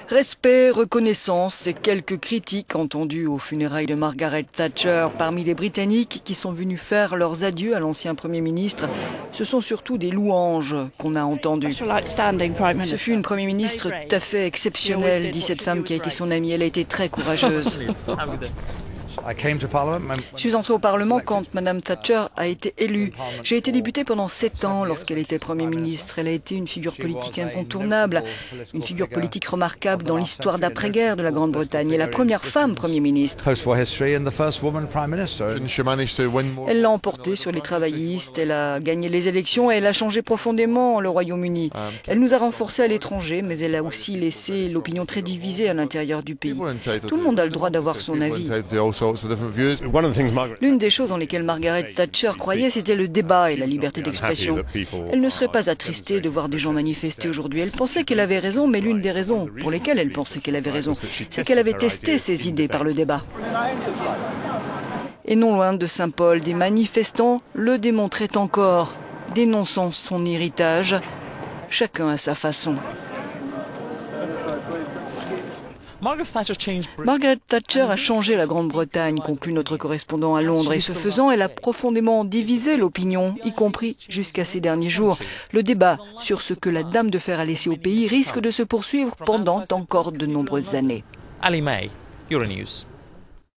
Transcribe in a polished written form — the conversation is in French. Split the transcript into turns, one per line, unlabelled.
Respect, reconnaissance et quelques critiques entendues aux funérailles de Margaret Thatcher parmi les Britanniques qui sont venus faire leurs adieux à l'ancien Premier ministre. Ce sont surtout des louanges qu'on a entendues. Ce fut une Premier ministre tout à fait exceptionnelle, dit cette femme qui a été son amie. Elle a été très courageuse. Je suis entrée au Parlement quand Mme Thatcher a été élue. J'ai été députée pendant 7 ans lorsqu'elle était Premier ministre. Elle a été une figure politique incontournable, une figure politique remarquable dans l'histoire d'après-guerre de la Grande-Bretagne et la première femme Premier ministre. Elle l'a emporté sur les travaillistes, elle a gagné les élections et elle a changé profondément le Royaume-Uni. Elle nous a renforcés à l'étranger, mais elle a aussi laissé l'opinion très divisée à l'intérieur du pays. Tout le monde a le droit d'avoir son avis. L'une des choses dans lesquelles Margaret Thatcher croyait, c'était le débat et la liberté d'expression. Elle ne serait pas attristée de voir des gens manifester aujourd'hui. Elle pensait qu'elle avait raison, mais l'une des raisons pour lesquelles elle pensait qu'elle avait raison, c'est qu'elle avait testé ses idées par le débat. Et non loin de Saint-Paul, des manifestants le démontraient encore, dénonçant son héritage, chacun à sa façon. Margaret Thatcher a changé la Grande-Bretagne, conclut notre correspondant à Londres, et ce faisant, elle a profondément divisé l'opinion, y compris jusqu'à ces derniers jours. Le débat sur ce que la Dame de Fer a laissé au pays risque de se poursuivre pendant encore de nombreuses années.
Ali May, Euronews.